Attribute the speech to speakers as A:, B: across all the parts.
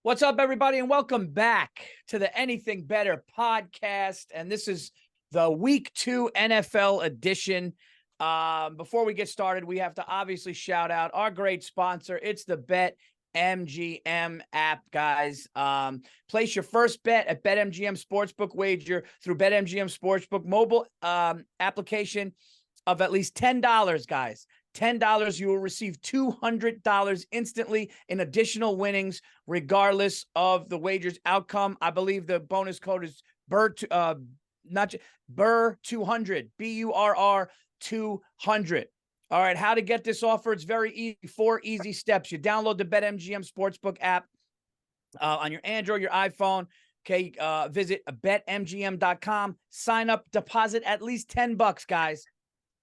A: What's up, everybody, and welcome back to the Anything Better podcast. And this is the Week 2 NFL edition. Before we get started, we have to obviously shout out our great sponsor. It's the BetMGM app, guys. Place your first bet at BetMGM Sportsbook wager through BetMGM Sportsbook mobile application of at least $10, guys. $10, you will receive $200 instantly in additional winnings, regardless of the wager's outcome. I believe the bonus code is BURR200, BURR 200. All right, how to get this offer? It's very easy. 4 easy steps. You download the BetMGM Sportsbook app on your Android, your iPhone. Okay, visit betmgm.com. Sign up, deposit at least $10, guys.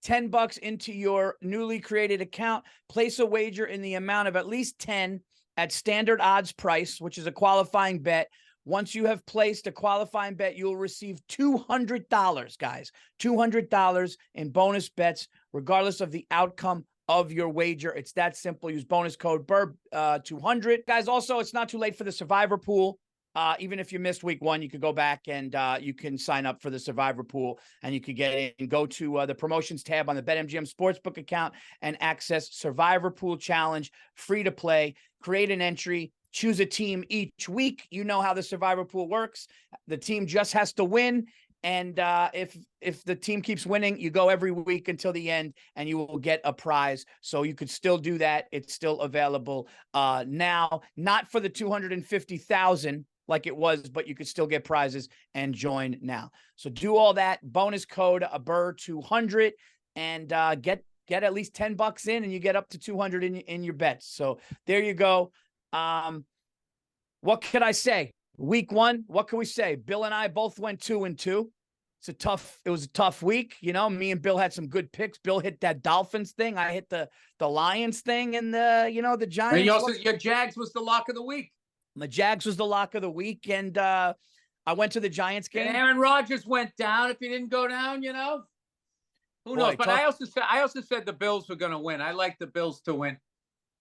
A: $10 into your newly created account. Place a wager in the amount of at least 10 at standard odds price, which is a qualifying bet. Once you have placed a qualifying bet, you'll receive $200, guys. $200 in bonus bets, regardless of the outcome of your wager. It's that simple. Use bonus code BURR200. Guys, also, it's not too late for the Survivor Pool. Even if you missed week 1, you could go back and you can sign up for the Survivor Pool, and you could get in and go to the promotions tab on the BetMGM Sportsbook account and access Survivor Pool Challenge, free to play. Create an entry, choose a team each week. You know how the Survivor Pool works. The team just has to win. And if the team keeps winning, you go every week until the end, and you will get a prize. So you could still do that. It's still available now, not for the $250,000 like it was, but you could still get prizes and join now. So do all that. Bonus code BURR200 and get at least $10 in, and you get up to 200 in your bets. So there you go. What could I say? Week 1, what can we say? Bill and I both went 2-2. It was a tough week. You know, me and Bill had some good picks. Bill hit that Dolphins thing. I hit the Lions thing, and the Giants.
B: And you also, your Jags was the lock of the week.
A: My Jags was the lock of the week, and I went to the Giants game.
B: And Aaron Rodgers went down. If he didn't go down, who knows? But I also said the Bills were going to win. I like the Bills to win.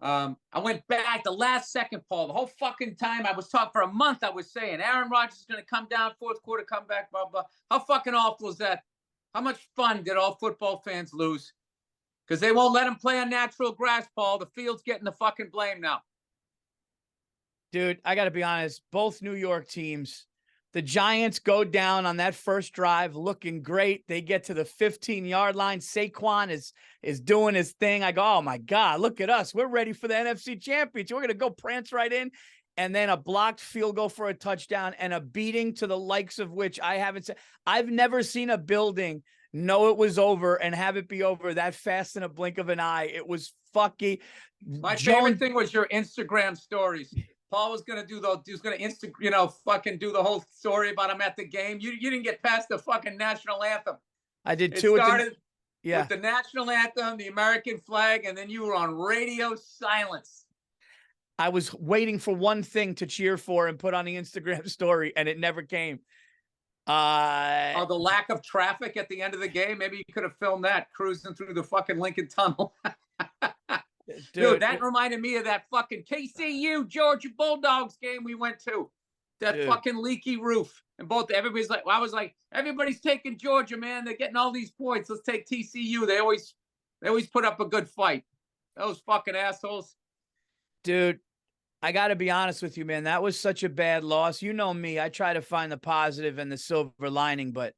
B: I went back the last second, Paul. The whole fucking time I was talking for a month, I was saying Aaron Rodgers is going to come down, fourth quarter, come back, blah, blah. How fucking awful is that? How much fun did all football fans lose? Because they won't let him play on natural grass, Paul. The field's getting the fucking blame now.
A: Dude, I got to be honest, both New York teams, the Giants go down on that first drive looking great. They get to the 15-yard line. Saquon is doing his thing. I go, oh, my God, look at us. We're ready for the NFC Championship. We're going to go prance right in. And then a blocked field goal for a touchdown and a beating to the likes of which I haven't seen. I've never seen a building know it was over and have it be over that fast in a blink of an eye. It was fucking.
B: My favorite thing was your Instagram stories. Paul was going to do fucking do the whole story about him at the game. You didn't get past the fucking national anthem.
A: I did
B: It
A: too.
B: started with the national anthem, the American flag, and then you were on radio silence.
A: I was waiting for one thing to cheer for and put on the Instagram story, and it never came.
B: The lack of traffic at the end of the game. Maybe you could have filmed that cruising through the fucking Lincoln Tunnel. Dude, that reminded me of that fucking KCU Georgia Bulldogs game we went to. That fucking leaky roof. And everybody's like, I was like, everybody's taking Georgia, man. They're getting all these points. Let's take TCU. They always put up a good fight. Those fucking assholes.
A: Dude, I got to be honest with you, man. That was such a bad loss. You know me. I try to find the positive and the silver lining, but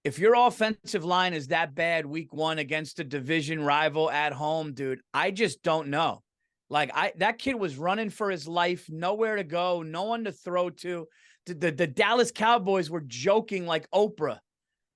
A: if your offensive line is that bad week 1 against a division rival at home, dude, I just don't know. Like, that kid was running for his life, nowhere to go, no one to throw to. The Dallas Cowboys were joking like Oprah.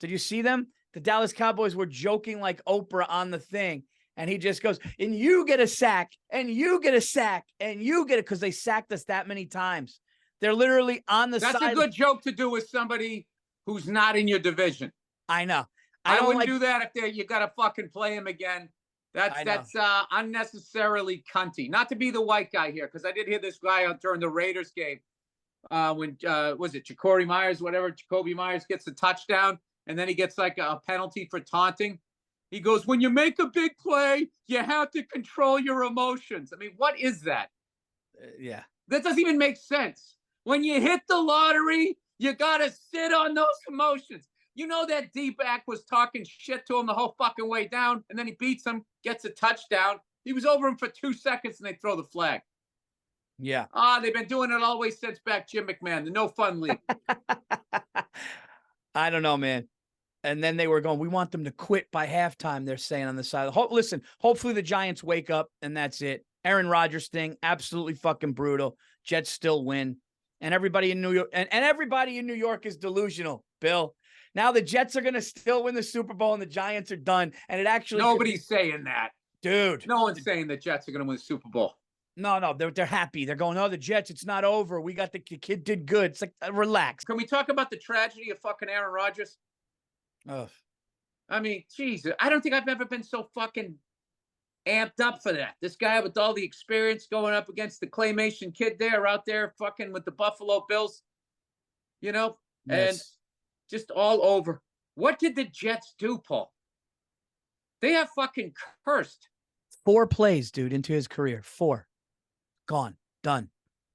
A: Did you see them? The Dallas Cowboys were joking like Oprah on the thing. And he just goes, and you get a sack, and you get a sack, and you get it, because they sacked us that many times. They're literally on the side.
B: That's a good joke to do with somebody who's not in your division.
A: I know.
B: I wouldn't do that if you got to fucking play him again. That's unnecessarily cunty. Not to be the white guy here, because I did hear this guy during the Raiders game when was it Jacoby Myers gets a touchdown, and then he gets like a penalty for taunting. He goes, when you make a big play, you have to control your emotions. I mean, what is that?
A: Yeah.
B: That doesn't even make sense. When you hit the lottery, you got to sit on those emotions. You know that D-back was talking shit to him the whole fucking way down, and then he beats him, gets a touchdown. He was over him for 2 seconds, and they throw the flag.
A: Yeah.
B: They've been doing it all the way since back Jim McMahon, the no fun league.
A: I don't know, man. And then they were going, we want them to quit by halftime, they're saying on the side. Listen, hopefully the Giants wake up, and that's it. Aaron Rodgers thing, absolutely fucking brutal. Jets still win. And everybody in New York, and everybody in New York is delusional, Bill. Now the Jets are going to still win the Super Bowl, and the Giants are done. And it actually
B: nobody's saying that,
A: dude.
B: No one's saying the Jets are going to win the Super Bowl.
A: No, they're happy. They're going, oh, the Jets, it's not over. We got the kid did good. It's like, relax.
B: Can we talk about the tragedy of fucking Aaron Rodgers?
A: Ugh.
B: I mean, Jesus, I don't think I've ever been so fucking amped up for that. This guy with all the experience going up against the claymation kid there out there fucking with the Buffalo Bills, you know,
A: Yes.
B: And just all over. What did the Jets do, Paul? They have fucking cursed.
A: 4 plays, dude, into his career. 4. Gone. Done.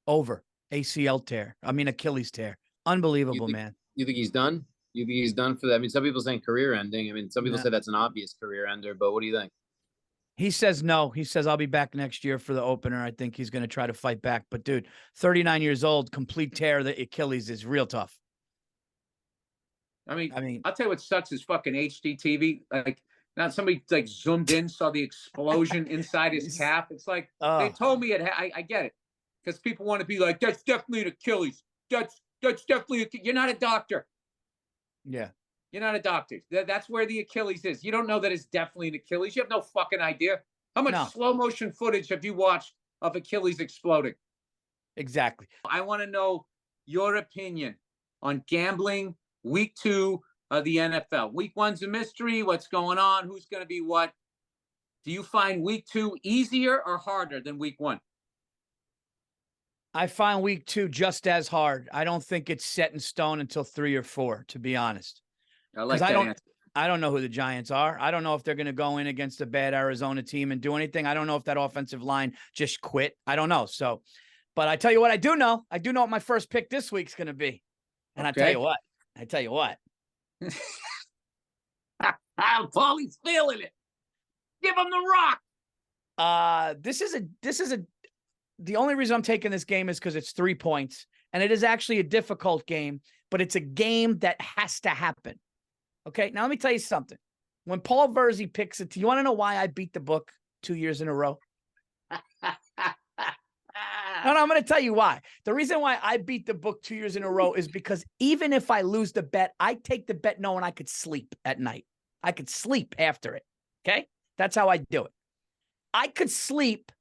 A: Over. ACL tear. I mean, Achilles tear. Unbelievable, man.
C: You think he's done? You think he's done for that? I mean, some people saying career ending. I mean, some people
A: No.
C: say that's an obvious career ender, but what do you think?
A: He says no. He says, I'll be back next year for the opener. I think he's going to try to fight back. But, dude, 39 years old, complete tear of the Achilles is real tough.
B: I mean,
A: I
B: I'll tell you what sucks is fucking HD TV. Like, now somebody like zoomed in, saw the explosion inside his calf. It's like, they told me it. I get it. Because people want to be like, that's definitely an Achilles. That's definitely, you're not a doctor.
A: Yeah.
B: You're not a doctor. That's where the Achilles is. You don't know that it's definitely an Achilles. You have no fucking idea. How much slow motion footage have you watched of Achilles exploding?
A: Exactly.
B: I want to know your opinion on gambling week 2 of the NFL. Week 1's a mystery. What's going on? Who's going to be what? Do you find week 2 easier or harder than week 1?
A: I find week 2 just as hard. I don't think it's set in stone until 3 or 4, to be honest.
B: I like that answer.
A: I don't know who the Giants are. I don't know if they're going to go in against a bad Arizona team and do anything. I don't know if that offensive line just quit. I don't know. So, but I tell you what, I do know what my first pick this week's going to be. And
B: Okay.
A: I tell you what.
B: Paulie's feeling it. Give him the rock.
A: The only reason I'm taking this game is because it's 3 points, and it is actually a difficult game, but it's a game that has to happen. Okay, now let me tell you something. When Paul Verzi picks it, you want to know why I beat the book 2 years in a row? No, I'm going to tell you why. The reason why I beat the book 2 years in a row is because even if I lose the bet, I take the bet knowing I could sleep at night. I could sleep after it. Okay, that's how I do it. I could sleep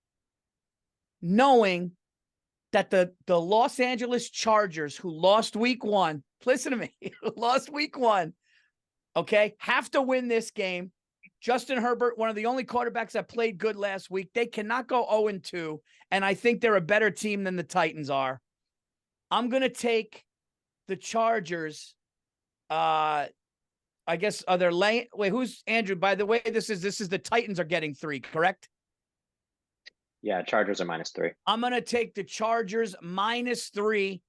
A: knowing that the Los Angeles Chargers, who lost week 1, listen to me, lost week 1, okay, have to win this game. Justin Herbert, one of the only quarterbacks that played good last week. They cannot go 0-2, and I think they're a better team than the Titans are. I'm going to take the Chargers. I guess they're laying. Wait, who's Andrew? By the way, this is the Titans are getting 3, correct?
D: Yeah, Chargers are -3.
A: I'm going to take the Chargers -3,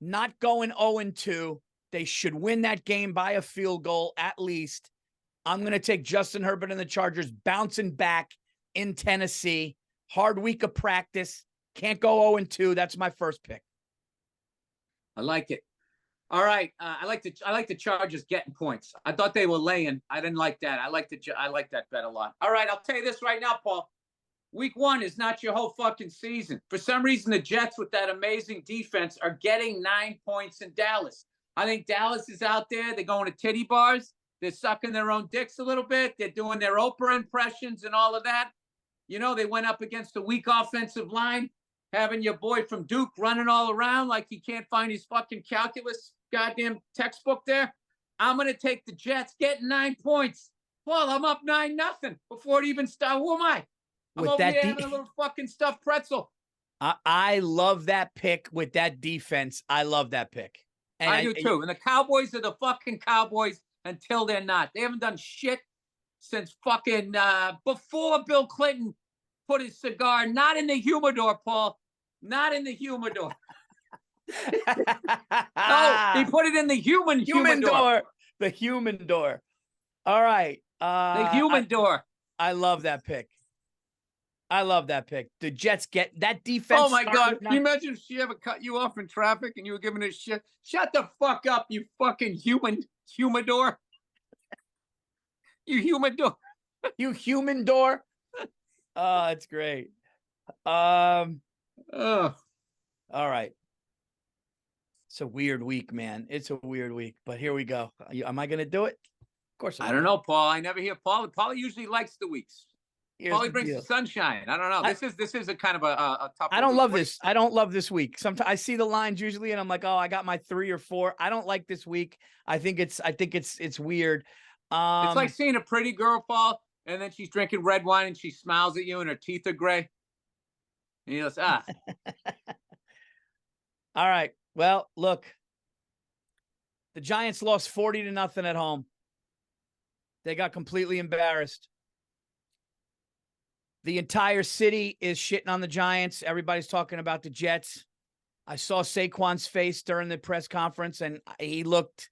A: not going 0-2. They should win that game by a field goal at least. I'm going to take Justin Herbert and the Chargers bouncing back in Tennessee. Hard week of practice. Can't go 0-2. That's my first pick.
B: I like it. All right. I like the Chargers getting points. I thought they were laying. I didn't like that. I like that bet a lot. All right. I'll tell you this right now, Paul. Week 1 is not your whole fucking season. For some reason, the Jets with that amazing defense are getting 9 points in Dallas. I think Dallas is out there. They're going to titty bars. They're sucking their own dicks a little bit. They're doing their Oprah impressions and all of that. You know, they went up against a weak offensive line, having your boy from Duke running all around like he can't find his fucking calculus goddamn textbook there. I'm going to take the Jets getting 9 points. Well, I'm up 9-0 before it even started. Who am I? I'm over here having a little fucking stuffed pretzel.
A: I love that pick with that defense. I love that pick. And
B: I do too. And the Cowboys are the fucking Cowboys until they're not. They haven't done shit since fucking before Bill Clinton put his cigar not in the humidor, Paul, not in the humidor. No, he put it in the human
A: Humidor. The human door. All right.
B: The human door.
A: I love that pick. I love that pick. The Jets get that defense.
B: Oh my God.
A: started
B: Can you imagine if she ever cut you off in traffic and you were giving her shit? Shut the fuck up, you fucking humidor. You humidor.
A: You human door. Oh, it's great.
B: Oh.
A: All right. It's a weird week, man. It's a weird week, but here we go. Am I going to do it? Of course.
B: I don't know, Paul. I never hear Paul. Paul usually likes the weeks.
A: Here's
B: Paulie
A: the
B: brings
A: deal.
B: the sunshine. I don't know. This is a kind of a tough.
A: I don't love this. I don't love this week. Sometimes I see the lines usually, and I'm like, oh, I got my 3 or 4. I don't like this week. I think it's weird.
B: It's like seeing a pretty girl, Paul, and then she's drinking red wine and she smiles at you and her teeth are gray. And you go, ah.
A: All right. Well, look. The Giants lost 40-0 at home. They got completely embarrassed. The entire city is shitting on the Giants. Everybody's talking about the Jets. I saw Saquon's face during the press conference, and he looked,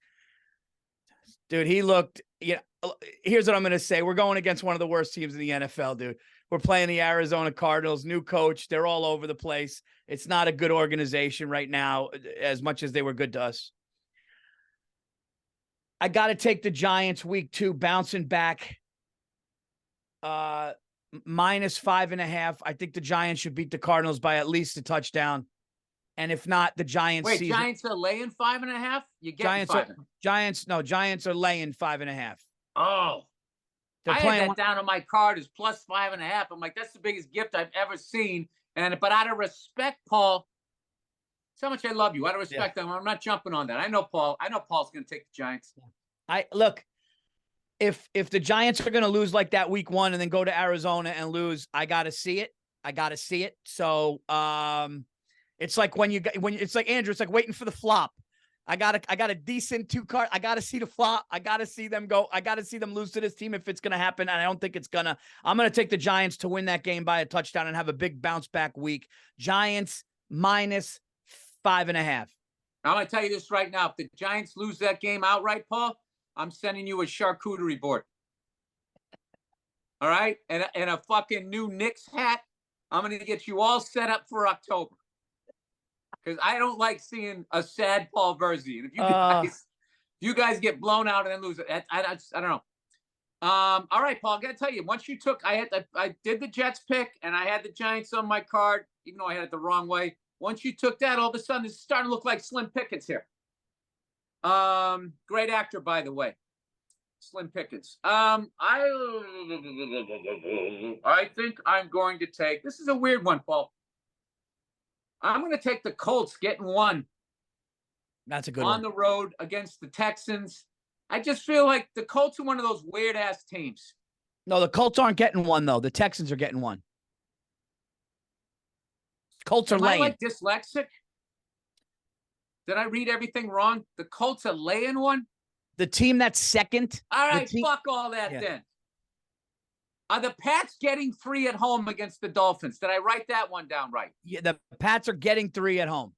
A: here's what I'm going to say. We're going against one of the worst teams in the NFL, dude. We're playing the Arizona Cardinals, new coach. They're all over the place. It's not a good organization right now, as much as they were good to us. I got to take the Giants week 2, bouncing back. -5.5. I think the Giants should beat the Cardinals by at least a touchdown. And if not, the Giants
B: Wait, Giants are laying 5.5? You get
A: Giants are laying 5.5.
B: Oh.
A: They're
B: I
A: playing
B: had that down on my card as plus 5.5. I'm like, that's the biggest gift I've ever seen. But out of respect, Paul, that's how much I love you. Out of respect, I'm not jumping on that. I know Paul. I know Paul's going to take the Giants.
A: Look. If the Giants are going to lose like that week 1 and then go to Arizona and lose, I got to see it. So, it's like when it's like Andrew, it's like waiting for the flop. I got a decent 2 card. I got to see the flop. I got to see them go. I got to see them lose to this team if it's going to happen. And I don't think it's gonna. I'm going to take the Giants to win that game by a touchdown and have a big bounce back week. Giants -5.5.
B: I'm going to tell you this right now. If the Giants lose that game outright, Paul, I'm sending you a charcuterie board. All right? And a fucking new Knicks hat. I'm going to get you all set up for October. Because I don't like seeing a sad Paul Verzi. And if you guys get blown out and then lose it, I don't know. All right, Paul, I got to tell you, once you took, I did the Jets pick, and I had the Giants on my card, even though I had it the wrong way. Once you took that, all of a sudden, it's starting to look like Slim Pickens here. Great actor, by the way. Slim Pickens. I think I'm going to take, this is a weird one, Paul. I'm going to take the Colts getting 1.
A: That's a good
B: on
A: one.
B: The road against the Texans. I just feel like the Colts are one of those weird ass teams.
A: No, the Colts aren't getting 1 though. The Texans are getting 1. Colts are laying.
B: Am I like dyslexic? Did I read everything wrong? The Colts are laying 1?
A: The team that's second.
B: All right, fuck all that then. Are the Pats getting 3 at home against the Dolphins? Did I write that one down right?
A: Yeah, the Pats are getting 3 at home.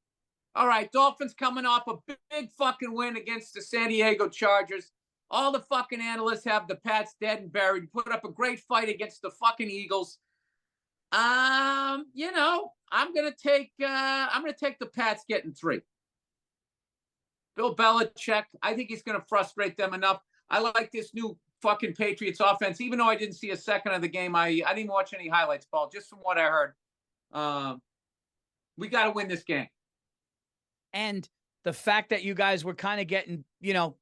B: All right, Dolphins coming off a big fucking win against the San Diego Chargers. All the fucking analysts have the Pats dead and buried. Put up a great fight against the fucking Eagles. I'm gonna take the Pats getting 3. Bill Belichick, I think he's gonna frustrate them enough. I like this new fucking Patriots offense, even though I didn't see a second of the game. I didn't watch any highlights, Paul, just from what I heard. We got to win this game.
A: And the fact that you guys were kind of getting it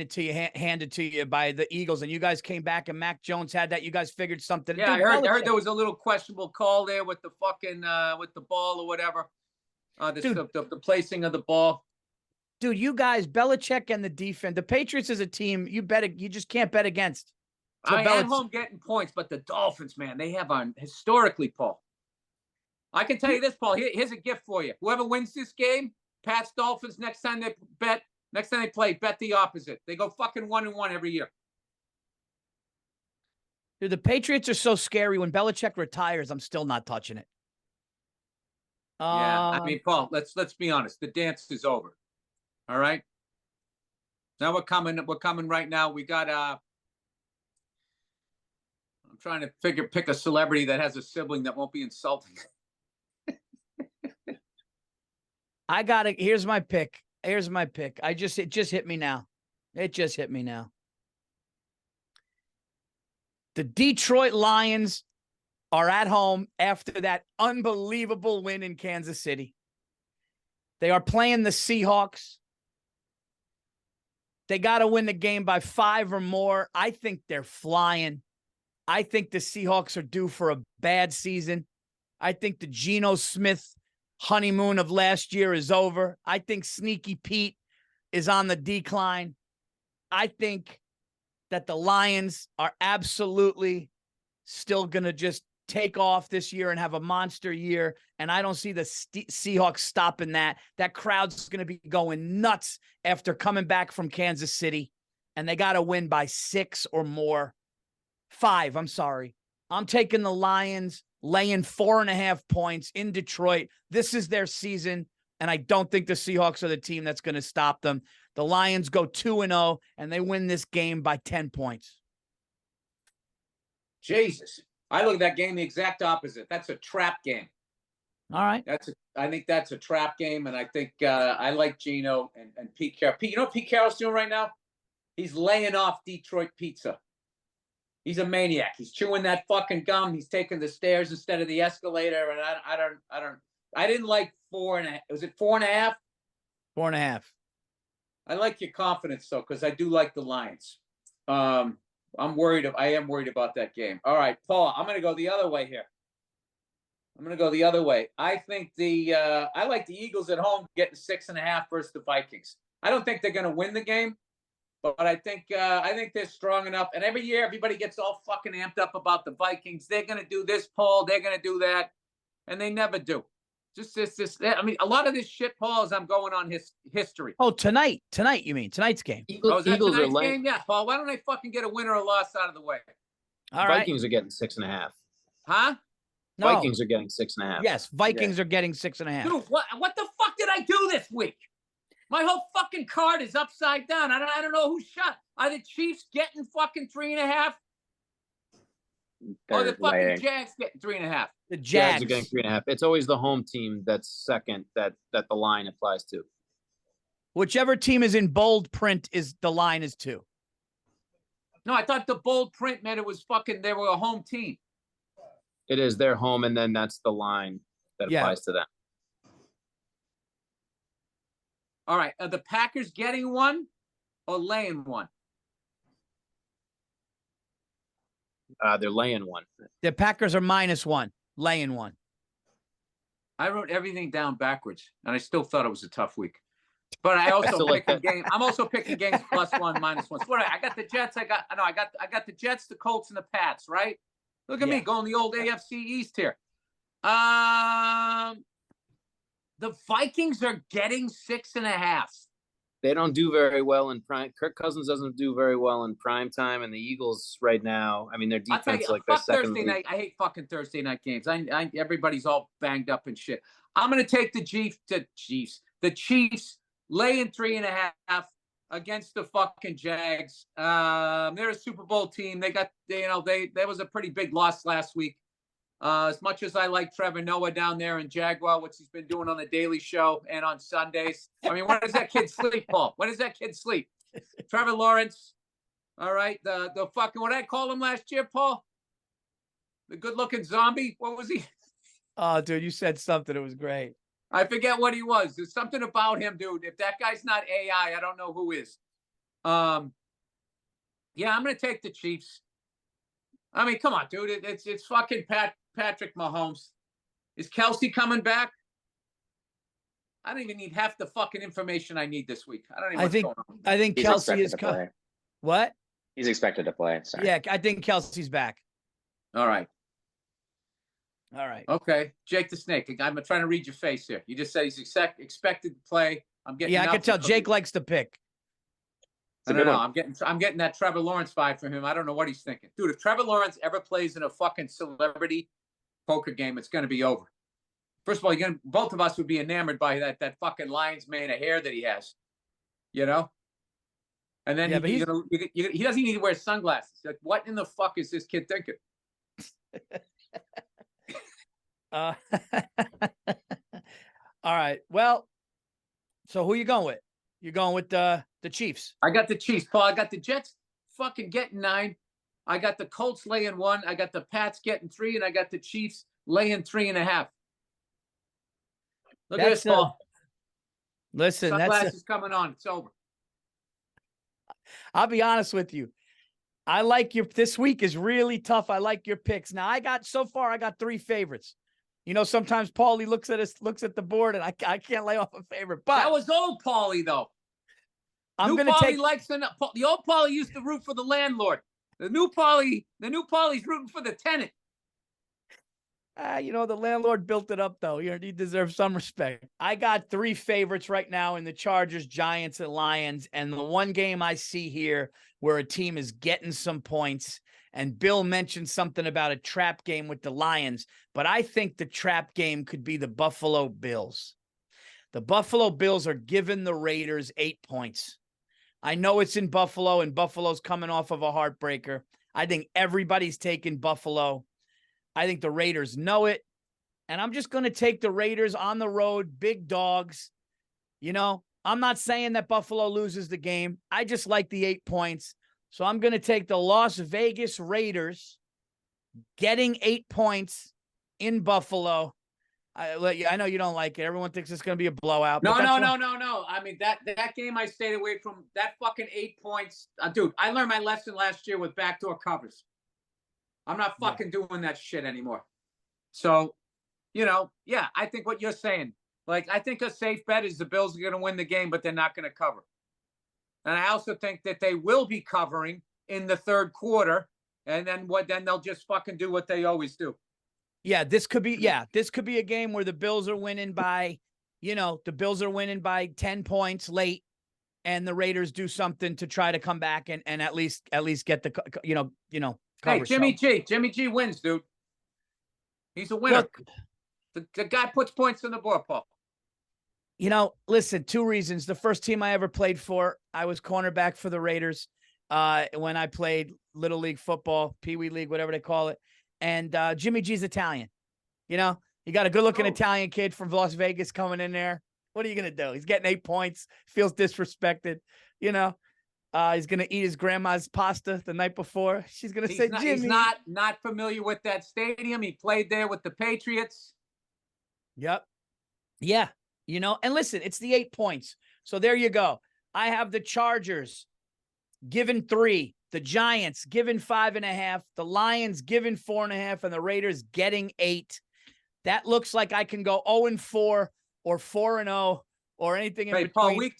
A: to you, handed to you by the Eagles, and you guys came back and Mac Jones had that. You guys figured something.
B: Yeah, I heard there was a little questionable call there with the fucking with the ball or whatever. The placing of the ball.
A: Dude, you guys, Belichick and the defense, the Patriots as a team, you just can't bet against.
B: I at home getting points, but the Dolphins, man, they have on historically, Paul. I can tell you this, Paul. Here's a gift for you. Whoever wins this game, Pats, Dolphins, next time they play, bet the opposite. They go fucking 1-1 every year.
A: Dude, the Patriots are so scary. When Belichick retires, I'm still not touching it.
B: Yeah, I
A: Um,
B: mean, Paul, let's be honest. The dance is over. All right. Now we're coming right now. We got I'm trying to pick a celebrity that has a sibling that won't be insulting.
A: I got it. Here's my pick. It just hit me now. The Detroit Lions are at home after that unbelievable win in Kansas City. They are playing the Seahawks. They got to win the game by 5 or more. I think they're flying. I think the Seahawks are due for a bad season. I think the Geno Smith honeymoon of last year is over. I think Sneaky Pete is on the decline. I think that the Lions are absolutely still going to just take off this year and have a monster year. And I don't see the Seahawks stopping that. That crowd's going to be going nuts after coming back from Kansas City. And they got to win by 6 or more. 5, I'm sorry. I'm taking the Lions laying 4.5 points in Detroit. This is their season, and I don't think the Seahawks are the team that's going to stop them. The Lions go 2-0, and they win this game by 10 points.
B: Jesus. I look at that game the exact opposite. That's a trap game.
A: All right.
B: I think that's a trap game, and I think I like Geno and Pete Carroll. You know what Pete Carroll's doing right now? He's laying off Detroit pizza. He's a maniac. He's chewing that fucking gum. He's taking the stairs instead of the escalator. And I didn't like 4.5. Was it 4.5?
A: 4.5.
B: I like your confidence though, because I do like the Lions. I am worried about that game. All right, Paul, I'm going to go the other way here. I think I like the Eagles at home getting 6.5 versus the Vikings. I don't think they're going to win the game, but I think they're strong enough. And every year, everybody gets all fucking amped up about the Vikings. They're going to do this, Paul. They're going to do that, and they never do. Just this. I mean, a lot of this shit, Paul, is I'm going on history.
A: Oh, tonight, you mean tonight's game?
B: Eagles are late. Yeah, Paul. Why don't they fucking get a winner or loss out of the way?
A: All right.
C: Vikings are getting 6.5.
B: Huh?
A: No.
C: Vikings are getting 6.5.
A: Yes, Vikings are getting 6.5.
B: Dude, what the fuck did I do this week? My whole fucking card is upside down. I don't know who shot. Are the Chiefs getting fucking 3.5? Or the fucking Jags getting 3.5?
A: The
C: Jags
A: Jags
C: are getting 3.5. It's always the home team that's second that the line applies to.
A: Whichever team is in bold print is the line is 2.
B: No, I thought the bold print meant it was fucking they were a home team.
C: It is their home, and then that's the line that applies to them.
B: All right. Are the Packers getting 1 or laying 1?
C: They're laying 1.
A: The Packers are -1, laying 1.
B: I wrote everything down backwards, and I still thought it was a tough week. But I also I'm also picking games +1, -1. So I got the Jets. I got the Jets, the Colts, and the Pats. Right. Look at me going the old AFC East here. The Vikings are getting 6.5.
C: They don't do very well in prime. Kirk Cousins doesn't do very well in prime time, and the Eagles right now. I mean, their defense
B: you,
C: like their second.
B: Thursday night. I hate fucking Thursday night games. Everybody's all banged up and shit. I'm gonna take the Chiefs laying 3.5 against the fucking Jags. They're a Super Bowl team. They got there was a pretty big loss last week. As much as I like Trevor Noah down there in Jaguar, which he's been doing on the Daily Show and on Sundays. I mean, when does that kid sleep, Paul? When does that kid sleep? Trevor Lawrence. All right. The fucking, what did I call him last year, Paul? The good-looking zombie? What was he?
A: Oh, dude, you said something. It was great.
B: I forget what he was. There's something about him, dude. If that guy's not AI, I don't know who is. Yeah, I'm going to take the Chiefs. I mean, come on, dude. It's fucking Patrick Mahomes. Is Kelsey coming back? I don't even need half the fucking information I need this week. I don't even.
A: I think
D: He's
A: Kelsey is coming. What?
D: He's expected to play. Sorry.
A: Yeah, I think Kelsey's back.
B: All right. Okay, Jake the Snake. I'm trying to read your face here. You just said he's expected to play. I'm getting.
A: Yeah, I can tell. Jake likes to pick.
B: I don't know. I'm getting that Trevor Lawrence vibe from him. I don't know what he's thinking, dude. If Trevor Lawrence ever plays in a fucking celebrity poker game, it's going to be over. First of all, both of us would be enamored by that fucking lion's mane of hair that he has, you know. And then
A: Yeah, but
B: he doesn't need to wear sunglasses. Like, what in the fuck is this kid thinking?
A: All right. Well, so who you going with? You're going with the Chiefs.
B: I got the Chiefs, Paul. I got the Jets fucking getting 9. I got the Colts laying 1. I got the Pats getting 3, and I got the Chiefs laying 3.5. Look at this, Paul.
A: Listen,
B: sunglasses coming on. It's over.
A: I'll be honest with you. I like this week is really tough. I like your picks. Now I got 3 favorites. You know, sometimes Paulie looks at the board and I can't lay off a favorite. But
B: that was old Paulie though.
A: I'm going to
B: take the old Paulie used to root for the landlord. The new Paulie's rooting for the tenant.
A: You know, the landlord built it up though. He deserves some respect. I got 3 favorites right now in the Chargers, Giants, and Lions. And the one game I see here where a team is getting some points, and Bill mentioned something about a trap game with the Lions, but I think the trap game could be the Buffalo Bills. The Buffalo Bills are giving the Raiders 8 points. I know it's in Buffalo, and Buffalo's coming off of a heartbreaker. I think everybody's taking Buffalo. I think the Raiders know it, and I'm just going to take the Raiders on the road, big dogs. You know, I'm not saying that Buffalo loses the game. I just like the 8 points. So I'm going to take the Las Vegas Raiders getting 8 points in Buffalo. I know you don't like it. Everyone thinks it's going to be a blowout.
B: No. I mean, that game I stayed away from. That fucking 8 points. Dude, I learned my lesson last year with backdoor covers. I'm not fucking doing that shit anymore. So, you know, yeah, I think what you're saying. Like, I think a safe bet is the Bills are going to win the game, but they're not going to cover. And I also think that they will be covering in the third quarter, and then they'll just fucking do what they always do.
A: Yeah, this could be a game where the Bills are winning by 10 points late, and the Raiders do something to try to come back and at least get the cover.
B: Hey, Jimmy G wins, dude. He's a winner. Look, the guy puts points on the board, Paul.
A: You know, listen, 2 reasons. The first team I ever played for, I was cornerback for the Raiders when I played Little League football, Pee Wee League, whatever they call it. And Jimmy G's Italian. You know, you got a good-looking Italian kid from Las Vegas coming in there. What are you going to do? He's getting 8 points, feels disrespected. You know, he's going to eat his grandma's pasta the night before. She's going to say, Jimmy.
B: He's not familiar with that stadium. He played there with the Patriots.
A: Yep. Yeah. You know, and listen, it's the 8 points. So there you go. I have the Chargers given 3, the Giants given 5.5, the Lions given 4.5, and the Raiders getting 8. That looks like I can go 0-4 or 4-0 or anything in between.
B: Paul, week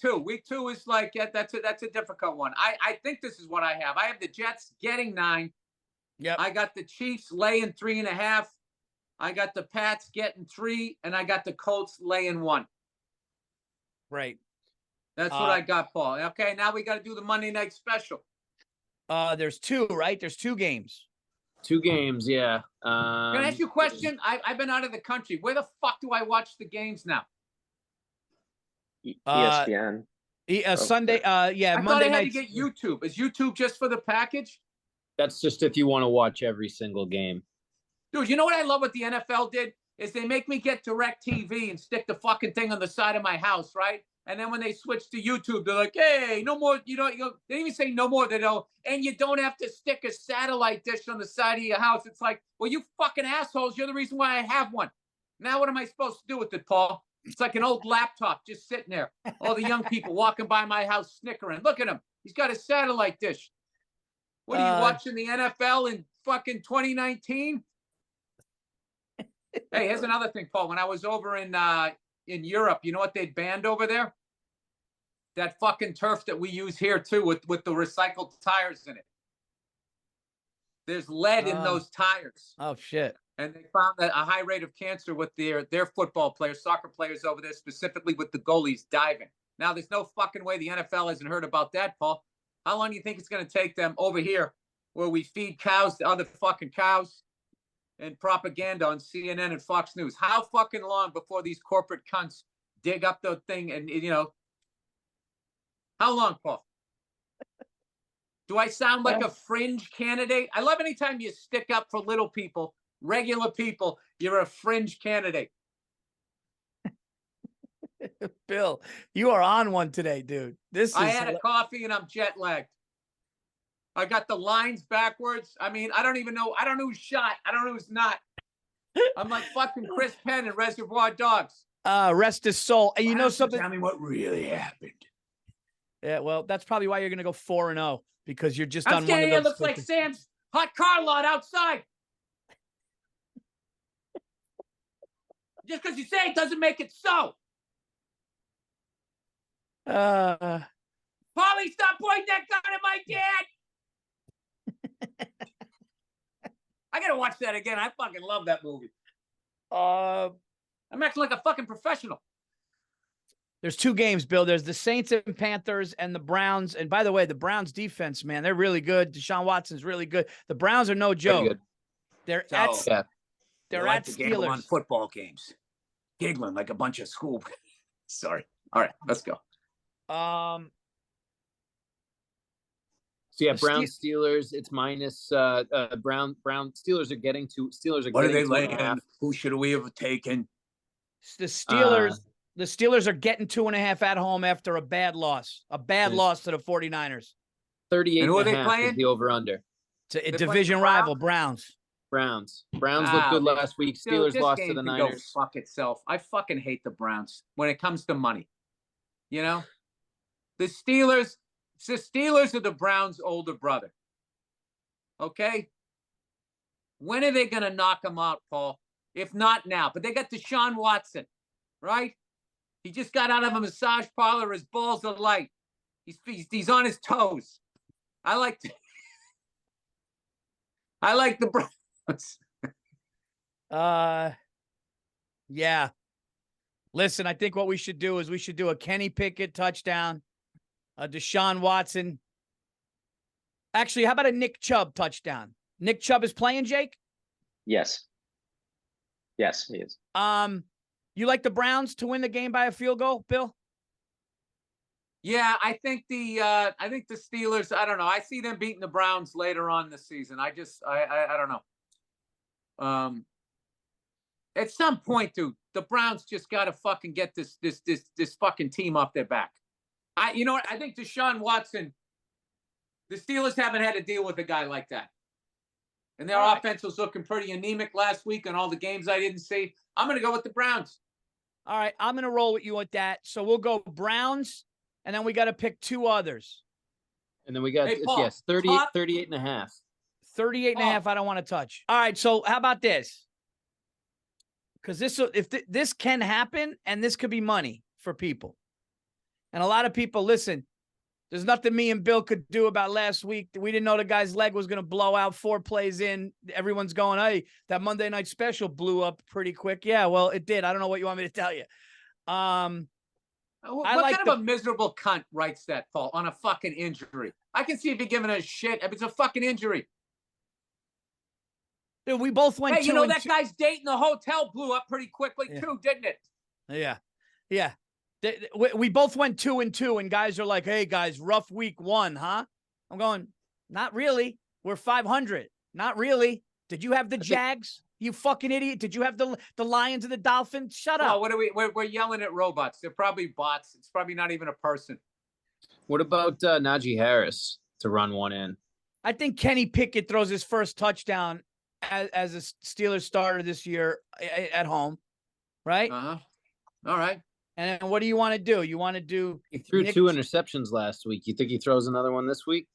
B: two is like, that's a difficult one. I think this is what I have. I have the Jets getting 9.
A: Yep.
B: I got the Chiefs laying 3.5. I got the Pats getting 3, and I got the Colts laying 1.
A: Right.
B: That's what I got, Paul. Okay, now we got to do the Monday night special.
A: There's 2, right? There's 2 games.
C: 2 games, yeah.
B: Can I ask you a question? I've been out of the country. Where the fuck do I watch the games now?
D: ESPN.
A: Sunday.
B: I
A: Monday
B: thought I had
A: night.
B: to get YouTube. Is YouTube just for the package?
C: That's just if you want to watch every single game.
B: Dude, you know what I love what the NFL did? Is they make me get DirecTV and stick the fucking thing on the side of my house, right? And then when they switch to YouTube, they're like, hey, no more, they didn't even say no more. They know, and you don't have to stick a satellite dish on the side of your house. It's like, well, you fucking assholes, you're the reason why I have one. Now what am I supposed to do with it, Paul? It's like an old laptop just sitting there. All the young people walking by my house snickering. Look at him. He's got a satellite dish. What are you watching the NFL in fucking 2019? Hey, here's another thing, Paul. When I was over in Europe, you know what they'd banned over there? That fucking turf that we use here too, with the recycled tires in it. There's lead in those tires.
A: Oh shit!
B: And they found that a high rate of cancer with their football players, soccer players over there, specifically with the goalies diving. Now, there's no fucking way the NFL hasn't heard about that, Paul. How long do you think it's going to take them over here, where we feed cows to other fucking cows? and propaganda on CNN and Fox News. How fucking long before these corporate cunts dig up the thing and how long, Paul? Do I sound like a fringe candidate? I love anytime you stick up for little people, regular people. You're a fringe candidate.
A: Bill, you are on one today, dude.
B: I had a coffee and I'm jet lagged. I got the lines backwards. I mean, I don't even know. I don't know who's shot. I don't know who's not. I'm like fucking Chris Penn in Reservoir Dogs.
A: Rest his soul. And you know something?
B: Tell me what really happened.
A: Yeah, well, that's probably why you're going to go 4-0 because you're just
B: I'm
A: on one
B: standing
A: of
B: here,
A: those.
B: looks like Sam's hot car lot outside. Just because you say it doesn't make it so. Paulie, stop pointing that gun at my dad. I gotta watch that again. I fucking love that movie. I'm acting like a fucking professional.
A: There's two games, Bill. There's the Saints and Panthers and the Browns. And by the way, the Browns defense, man, they're really good. Deshaun Watson's really good. The Browns are no joke. They're at
B: Steelers on
A: Steelers.
B: football games, giggling like a bunch of school. Sorry. All right, let's go.
C: So yeah, Brown Steelers. It's minus Brown Steelers are getting to
B: What are they laying?
C: 2.5.
B: Who should we have taken?
A: The Steelers. The Steelers are getting 2.5 at home after a bad loss. A bad loss to the 49ers.
C: 38
B: And who are they
C: and a half
B: playing?
C: is the over under.
A: To a
B: They're
A: division
B: playing the
A: rival, Browns.
C: Browns looked good last week. Steelers
B: Dude,
C: lost
B: this
C: to the
B: game can
C: Niners.
B: Go fuck itself. I fucking hate the Browns when it comes to money. You know, the Steelers are the Browns' older brother. Okay, when are they gonna knock them out, Paul? If not now, but they got Deshaun Watson, right? He just got out of a massage parlor. His balls are light. He's on his toes. I like the Browns.
A: Yeah. Listen, I think what we should do is we should do a Kenny Pickett touchdown, a Deshaun Watson. Actually, how about a Nick Chubb touchdown? Nick Chubb is playing, Jake?
D: Yes. Yes, he is.
A: You like the Browns to win the game by a field goal, Bill?
B: Yeah, I think the Steelers, I don't know. I see them beating the Browns later on this season. I don't know. At some point, dude, the Browns just got to fucking get this fucking team off their back. You know what? I think Deshaun Watson, the Steelers haven't had to deal with a guy like that. And their offense was looking pretty anemic last week on all the games I didn't see. I'm going to go with the Browns.
A: All right, I'm going to roll with you with that. So we'll go Browns, and then we got to pick two others.
C: And then we got,
B: Paul,
C: 38 and a half.
A: 38 and a half, I don't want to touch. All right, so how about this? Because this can happen, and this could be money for people. And a lot of people, listen, there's nothing me and Bill could do about last week. We didn't know the guy's leg was going to blow out 4 plays in. Everyone's going, hey, that Monday night special blew up pretty quick. Yeah, well, it did. I don't know what you want me to tell you.
B: What kind of a miserable cunt writes that, Paul, on a fucking injury? I can see if you're giving a shit if it's a fucking injury.
A: Dude, we both went.
B: Hey, you know that guy's date in the hotel blew up pretty quickly too, didn't it?
A: Yeah. We both went 2-2, and guys are like, "Hey, guys, rough week 1, huh?" I'm going, "Not really. We're 500. Not really. Did you have the Jags? You fucking idiot. Did you have the Lions and the Dolphins? Shut up."
B: Oh, what are we're yelling at robots. They're probably bots. It's probably not even a person.
C: What about Najee Harris to run one in?
A: I think Kenny Pickett throws his first touchdown as a Steelers starter this year at home, right?
B: All right.
A: And what do you want to do? You want to do?
C: He threw 2 interceptions last week. You think he throws another one this week?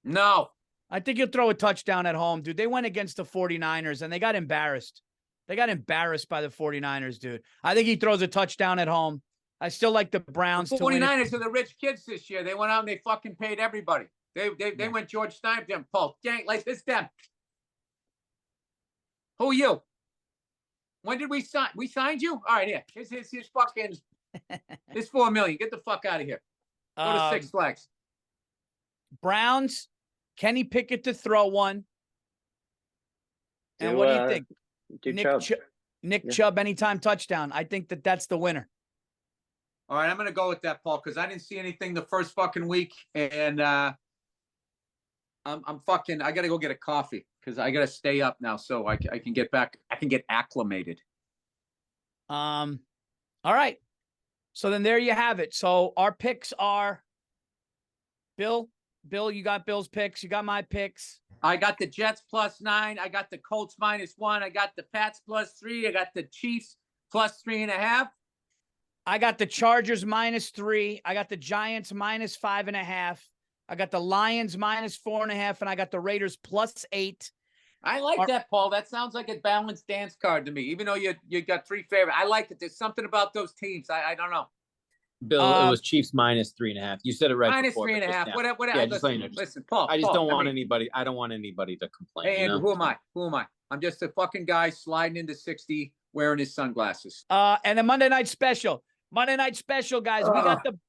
B: No.
A: I think he'll throw a touchdown at home, dude. They went against the 49ers, and they got embarrassed. They got embarrassed by the 49ers, dude. I think he throws a touchdown at home. I still like the Browns.
B: The 49ers are the rich kids this year. They went out and they fucking paid everybody. They went George Steinbrenner, Paul, gang, like this, them. Who are you? When did we sign? We signed you? All right, here. Here's fucking, this $4 million. Get the fuck out of here. Go to Six Flags.
A: Browns, Kenny Pickett to throw one. And what do you think?
D: Do
A: Nick
D: Chubb.
A: Nick
D: Yeah.
A: Chubb anytime touchdown. I think that's the winner.
B: All right, I'm gonna go with that, Paul, because I didn't see anything the first fucking week, and I'm fucking. I gotta go get a coffee because I gotta stay up now, so I can get back. I can get acclimated.
A: All right. So then there you have it. So our picks are Bill, you got Bill's picks. You got my picks.
B: I got the Jets +9. I got the Colts -1. I got the Pats +3. I got the Chiefs +3.5.
A: I got the Chargers -3. I got the Giants -5.5. I got the Lions -4.5, and I got the Raiders +8.
B: I like that, Paul. That sounds like a balanced dance card to me. Even though you got 3 favorites, I like it. There's something about those teams. I don't know.
C: Bill, it was Chiefs -3.5. You said it right. before, but just
B: -3.5.
C: now.
B: Whatever.
C: Yeah, just letting you
B: Listen, Paul.
C: I just
B: Paul,
C: don't want
B: mean,
C: anybody. I don't want anybody to complain.
B: Hey,
C: you
B: Andrew,
C: know?
B: who am I? Who am I? I'm just a fucking guy sliding into 60 wearing his sunglasses.
A: And the Monday night special. Monday night special, guys.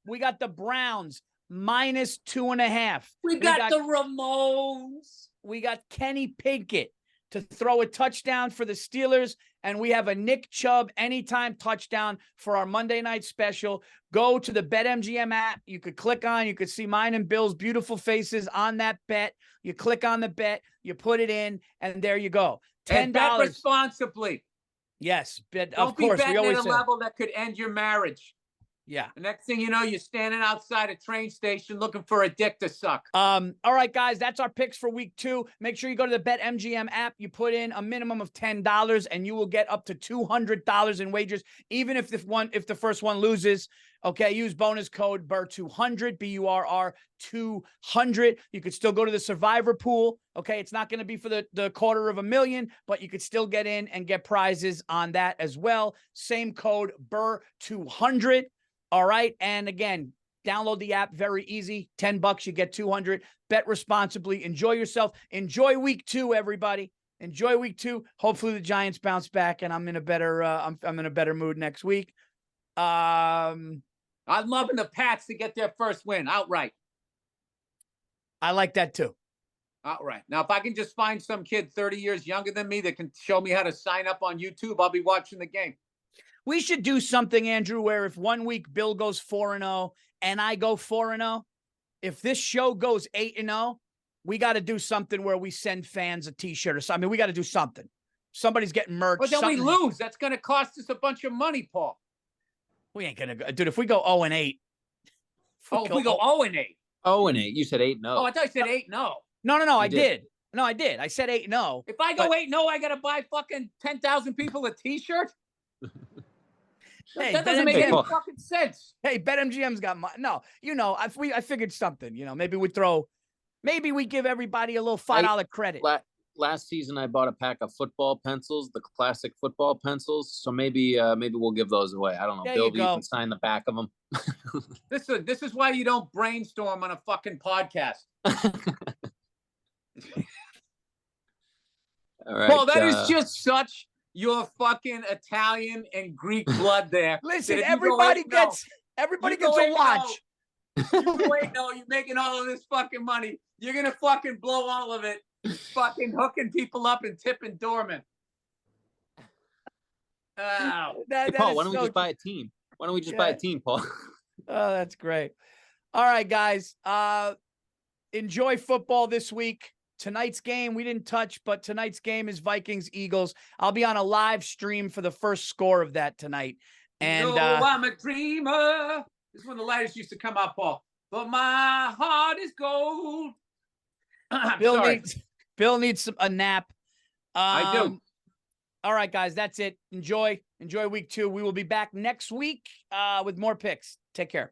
A: We got the Browns -2.5.
B: We got the Ramones.
A: We got Kenny Pinkett to throw a touchdown for the Steelers, and we have a Nick Chubb anytime touchdown for our Monday night special. Go to the BetMGM app. You could you could see mine and Bill's beautiful faces on that bet. You click on the bet, you put it in, and there you go. $10.
B: And bet responsibly.
A: Yes, but
B: Don't
A: of course
B: be betting
A: we always
B: at a
A: say,
B: level that could end your marriage.
A: yeah.
B: The next thing you know, you're standing outside a train station looking for a dick to suck.
A: All right, guys, that's our picks for week 2. Make sure you go to the BetMGM app. You put in a minimum of $10, and you will get up to $200 in wagers, even if the first one loses. Okay, use bonus code BURR200, BURR 200. You could still go to the Survivor pool. Okay, it's not going to be for the $250,000, but you could still get in and get prizes on that as well. Same code BURR200. All right, and again, download the app, very easy. $10, you get 200. Bet responsibly. Enjoy yourself. Enjoy week 2, everybody. Enjoy week 2. Hopefully the Giants bounce back, and I'm in a better I'm in a better mood next week.
B: I'm loving the Pats to get their first win outright.
A: I like that too.
B: Outright. Now, if I can just find some kid 30 years younger than me that can show me how to sign up on YouTube, I'll be watching the game.
A: We should do something, Andrew, where if one week Bill goes 4-0 and I go 4-0, if this show goes 8-0, we got to do something where we send fans a T-shirt or something. I mean, we got to do something. Somebody's getting merch.
B: But then we lose. That's going to cost us a bunch of money, Paul.
A: We ain't going to go. Dude, if we go 0-8.
B: If we go 0-8.
C: 0-8. You said 8-0.
B: Oh, I thought you said 8-0.
A: No, I did. No, I did. I said 8-0.
B: If I go 8-0, I got to buy fucking 10,000 people a T-shirt?
A: Hey,
B: that doesn't make any fucking sense.
A: Hey, BetMGM's got my no. I figured something. Maybe we give everybody a little $5 credit.
C: Last season, I bought a pack of football pencils, the classic football pencils. So maybe we'll give those away. I don't know.
A: There
C: Bill,
A: you
C: you
A: go.
C: can sign the back of them.
B: This is why you don't brainstorm on a fucking podcast.
C: All right,
B: Paul, that is just such your fucking Italian and Greek blood there.
A: Listen,
B: That if
A: everybody
B: you go 8-0,
A: gets a
B: You go
A: watch.
B: 8-0, you're making all of this fucking money. You're gonna fucking blow all of it, fucking hooking people up and tipping doormen. Oh.
C: Hey, Paul, why don't we just buy a team? Why don't we just buy a team, Paul?
A: Oh, that's great. All right, guys. Enjoy football this week. Tonight's game we didn't touch, but tonight's game is Vikings-Eagles. I'll be on a live stream for the first score of that tonight. And
B: I'm a dreamer. This is when the letters used to come out, Paul. But my heart is gold.
A: Bill needs a nap.
B: I do.
A: All right, guys, that's it. Enjoy week 2. We will be back next week with more picks. Take care.